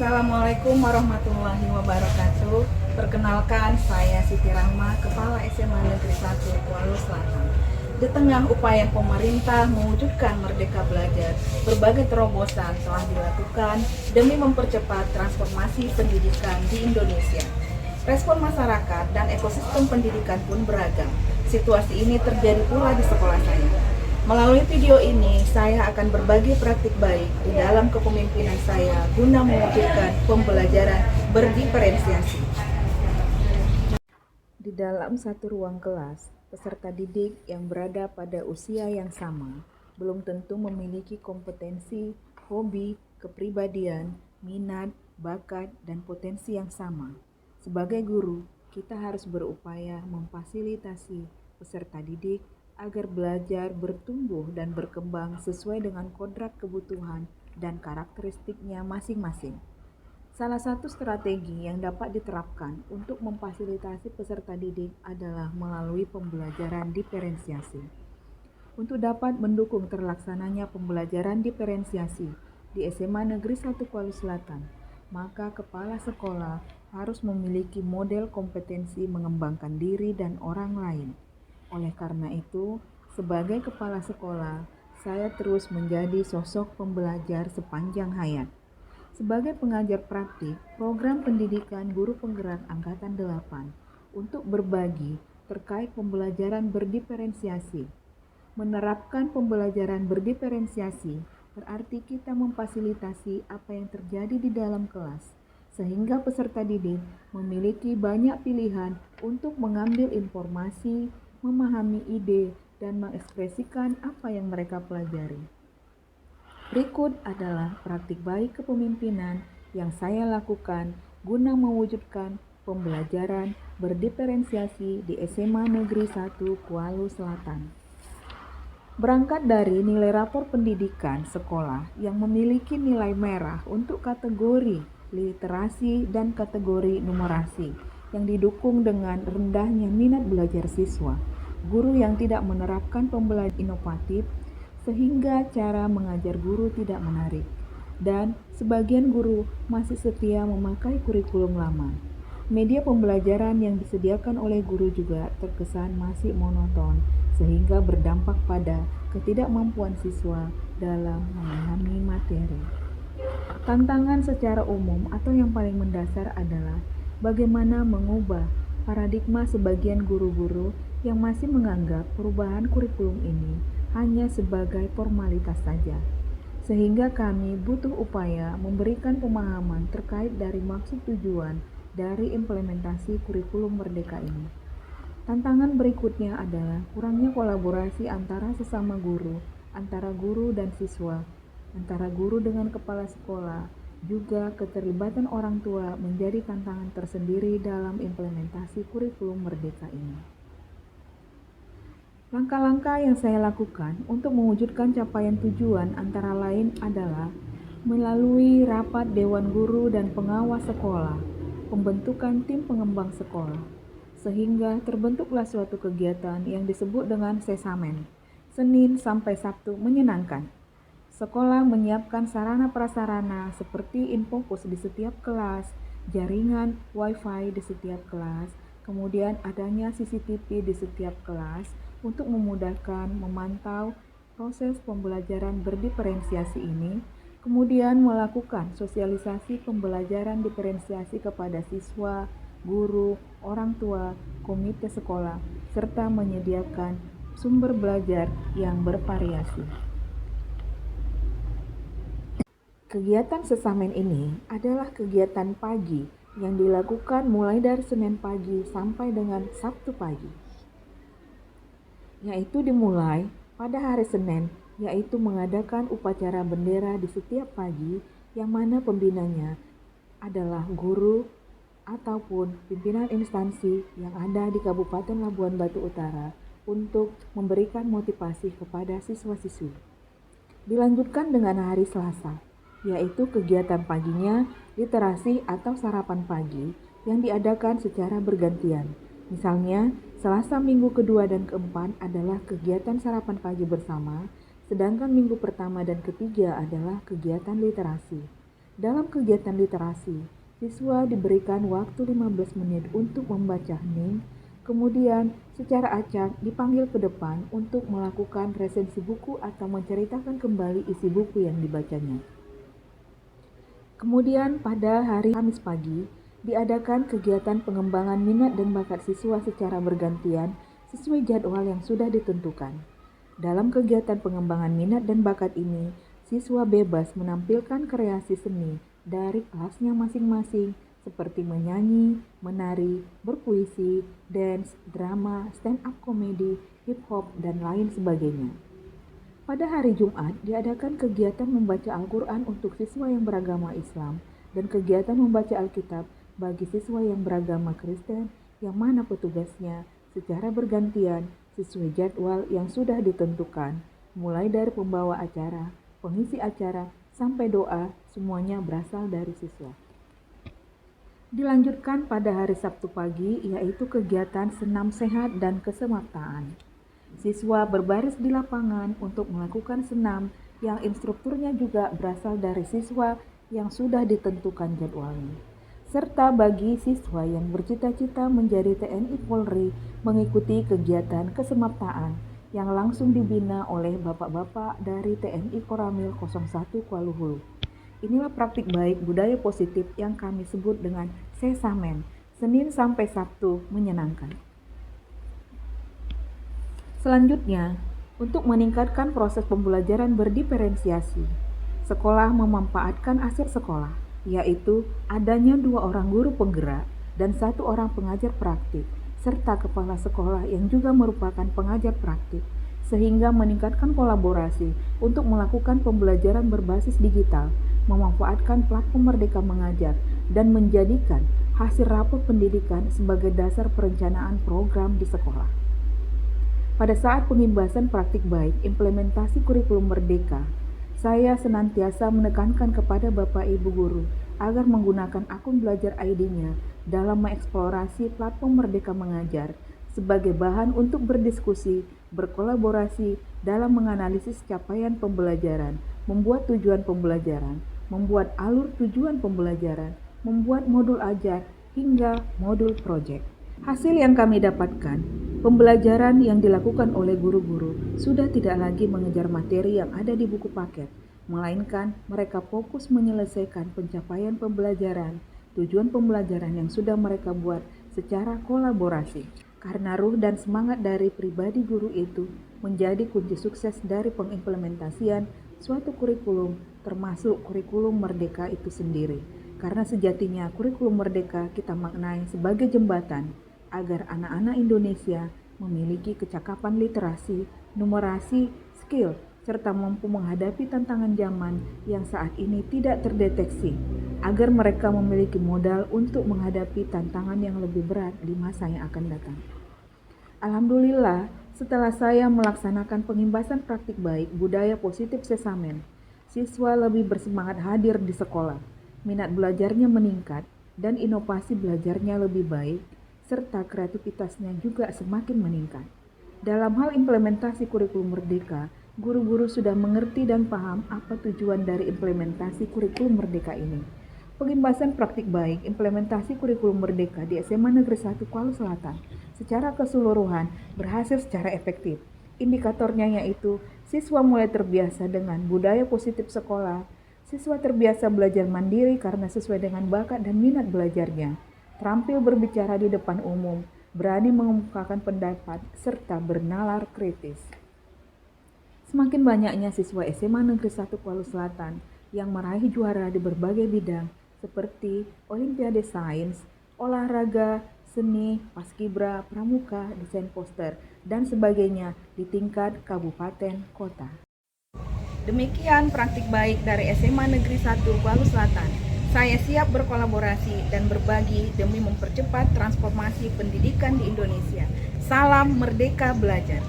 Assalamualaikum warahmatullahi wabarakatuh. Perkenalkan, saya Siti Rahma, Kepala SMA Negeri 1 Kuala Selatan. Di tengah upaya pemerintah mewujudkan merdeka belajar, berbagai terobosan telah dilakukan demi mempercepat transformasi pendidikan di Indonesia. Respon masyarakat dan ekosistem pendidikan pun beragam. Situasi ini terjadi pula di sekolah saya. Melalui video ini, saya akan berbagi praktik baik di dalam kepemimpinan saya guna mewujudkan pembelajaran berdiferensiasi. Di dalam satu ruang kelas, peserta didik yang berada pada usia yang sama belum tentu memiliki kompetensi, hobi, kepribadian, minat, bakat, dan potensi yang sama. Sebagai guru, kita harus berupaya memfasilitasi peserta didik agar belajar bertumbuh dan berkembang sesuai dengan kodrat kebutuhan dan karakteristiknya masing-masing. Salah satu strategi yang dapat diterapkan untuk memfasilitasi peserta didik adalah melalui pembelajaran diferensiasi. Untuk dapat mendukung terlaksananya pembelajaran diferensiasi di SMA Negeri 1 Kuala Selatan, maka kepala sekolah harus memiliki model kompetensi mengembangkan diri dan orang lain. Oleh karena itu, sebagai kepala sekolah, saya terus menjadi sosok pembelajar sepanjang hayat. Sebagai pengajar praktik, program pendidikan guru penggerak Angkatan 8 untuk berbagi terkait pembelajaran berdiferensiasi. Menerapkan pembelajaran berdiferensiasi berarti kita memfasilitasi apa yang terjadi di dalam kelas, sehingga peserta didik memiliki banyak pilihan untuk mengambil informasi, memahami ide, dan mengekspresikan apa yang mereka pelajari. Berikut adalah praktik baik kepemimpinan yang saya lakukan guna mewujudkan pembelajaran berdiferensiasi di SMA Negeri 1 Kuala Selatan. Berangkat dari nilai rapor pendidikan sekolah yang memiliki nilai merah untuk kategori literasi dan kategori numerasi yang didukung dengan rendahnya minat belajar siswa, guru yang tidak menerapkan pembelajaran inovatif sehingga cara mengajar guru tidak menarik, dan sebagian guru masih setia memakai kurikulum lama. Media pembelajaran yang disediakan oleh guru juga terkesan masih monoton sehingga berdampak pada ketidakmampuan siswa dalam memahami materi. Tantangan secara umum atau yang paling mendasar adalah bagaimana mengubah paradigma sebagian guru-guru yang masih menganggap perubahan kurikulum ini hanya sebagai formalitas saja. Sehingga kami butuh upaya memberikan pemahaman terkait dari maksud tujuan dari implementasi kurikulum merdeka ini. Tantangan berikutnya adalah kurangnya kolaborasi antara sesama guru, antara guru dan siswa, antara guru dengan kepala sekolah, juga keterlibatan orang tua menjadi tantangan tersendiri dalam implementasi kurikulum merdeka ini. Langkah-langkah yang saya lakukan untuk mewujudkan capaian tujuan antara lain adalah melalui rapat Dewan Guru dan Pengawas Sekolah, pembentukan tim pengembang sekolah, sehingga terbentuklah suatu kegiatan yang disebut dengan Sesamen, Senin sampai Sabtu menyenangkan. Sekolah menyiapkan sarana prasarana seperti infopus di setiap kelas, jaringan Wi-Fi di setiap kelas, kemudian adanya CCTV di setiap kelas untuk memudahkan memantau proses pembelajaran berdiferensiasi ini, kemudian melakukan sosialisasi pembelajaran diferensiasi kepada siswa, guru, orang tua, komite sekolah, serta menyediakan sumber belajar yang bervariasi. Kegiatan Sesamen ini adalah kegiatan pagi yang dilakukan mulai dari Senin pagi sampai dengan Sabtu pagi, yaitu dimulai pada hari Senin, yaitu mengadakan upacara bendera di setiap pagi yang mana pembinanya adalah guru ataupun pimpinan instansi yang ada di Kabupaten Labuan Batu Utara untuk memberikan motivasi kepada siswa-siswi. Dilanjutkan dengan hari Selasa, yaitu kegiatan paginya literasi atau sarapan pagi yang diadakan secara bergantian. Misalnya, Selasa minggu kedua dan keempat adalah kegiatan sarapan pagi bersama, sedangkan minggu pertama dan ketiga adalah kegiatan literasi. Dalam kegiatan literasi, siswa diberikan waktu 15 menit untuk membaca hening, kemudian secara acak dipanggil ke depan untuk melakukan resensi buku atau menceritakan kembali isi buku yang dibacanya. Kemudian pada hari Kamis pagi, diadakan kegiatan pengembangan minat dan bakat siswa secara bergantian sesuai jadwal yang sudah ditentukan. Dalam kegiatan pengembangan minat dan bakat ini, siswa bebas menampilkan kreasi seni dari kelasnya masing-masing seperti menyanyi, menari, berpuisi, dance, drama, stand-up komedi, hip-hop, dan lain sebagainya. Pada hari Jumat, diadakan kegiatan membaca Al-Quran untuk siswa yang beragama Islam dan kegiatan membaca Alkitab bagi siswa yang beragama Kristen yang mana petugasnya secara bergantian sesuai jadwal yang sudah ditentukan, mulai dari pembawa acara, pengisi acara, sampai doa, semuanya berasal dari siswa. Dilanjutkan pada hari Sabtu pagi, yaitu kegiatan senam sehat dan kesemaptaan. Siswa berbaris di lapangan untuk melakukan senam yang instrukturnya juga berasal dari siswa yang sudah ditentukan jadwalnya. Serta bagi siswa yang bercita-cita menjadi TNI Polri mengikuti kegiatan kesemaptaan yang langsung dibina oleh bapak-bapak dari TNI Koramil 01 Kuala Lumpur. Inilah praktik baik budaya positif yang kami sebut dengan Sesamen, Senin sampai Sabtu menyenangkan. Selanjutnya, untuk meningkatkan proses pembelajaran berdiferensiasi, sekolah memanfaatkan aset sekolah, yaitu adanya 2 orang guru penggerak dan 1 orang pengajar praktik, serta kepala sekolah yang juga merupakan pengajar praktik, sehingga meningkatkan kolaborasi untuk melakukan pembelajaran berbasis digital, memanfaatkan platform Merdeka Mengajar, dan menjadikan hasil rapor pendidikan sebagai dasar perencanaan program di sekolah. Pada saat pengimbasan praktik baik implementasi kurikulum Merdeka, saya senantiasa menekankan kepada Bapak Ibu Guru agar menggunakan akun belajar ID-nya dalam mengeksplorasi platform Merdeka Mengajar sebagai bahan untuk berdiskusi, berkolaborasi dalam menganalisis capaian pembelajaran, membuat tujuan pembelajaran, membuat alur tujuan pembelajaran, membuat modul ajar, hingga modul proyek. Hasil yang kami dapatkan, pembelajaran yang dilakukan oleh guru-guru sudah tidak lagi mengejar materi yang ada di buku paket, melainkan mereka fokus menyelesaikan pencapaian pembelajaran, tujuan pembelajaran yang sudah mereka buat secara kolaborasi. Karena ruh dan semangat dari pribadi guru itu menjadi kunci sukses dari pengimplementasian suatu kurikulum, termasuk kurikulum Merdeka itu sendiri. Karena sejatinya kurikulum Merdeka kita maknai sebagai jembatan agar anak-anak Indonesia memiliki kecakapan literasi, numerasi, skill, serta mampu menghadapi tantangan zaman yang saat ini tidak terdeteksi, agar mereka memiliki modal untuk menghadapi tantangan yang lebih berat di masa yang akan datang. Alhamdulillah, setelah saya melaksanakan pengimbasan praktik baik budaya positif Sesamen, siswa lebih bersemangat hadir di sekolah, minat belajarnya meningkat, dan inovasi belajarnya lebih baik, serta kreativitasnya juga semakin meningkat. Dalam hal implementasi kurikulum Merdeka, guru-guru sudah mengerti dan paham apa tujuan dari implementasi kurikulum Merdeka ini. Pengimbasan praktik baik implementasi kurikulum Merdeka di SMA Negeri 1 Kuala Selatan secara keseluruhan berhasil secara efektif. Indikatornya yaitu siswa mulai terbiasa dengan budaya positif sekolah, siswa terbiasa belajar mandiri karena sesuai dengan bakat dan minat belajarnya, terampil berbicara di depan umum, berani mengemukakan pendapat, serta bernalar kritis. Semakin banyaknya siswa SMA Negeri 1 Kuala Selatan yang meraih juara di berbagai bidang seperti Olimpiade Sains, Olahraga, Seni, Paskibra, Pramuka, Desain Poster, dan sebagainya di tingkat kabupaten kota. Demikian praktik baik dari SMA Negeri 1 Kuala Selatan. Saya siap berkolaborasi dan berbagi demi mempercepat transformasi pendidikan di Indonesia. Salam Merdeka Belajar.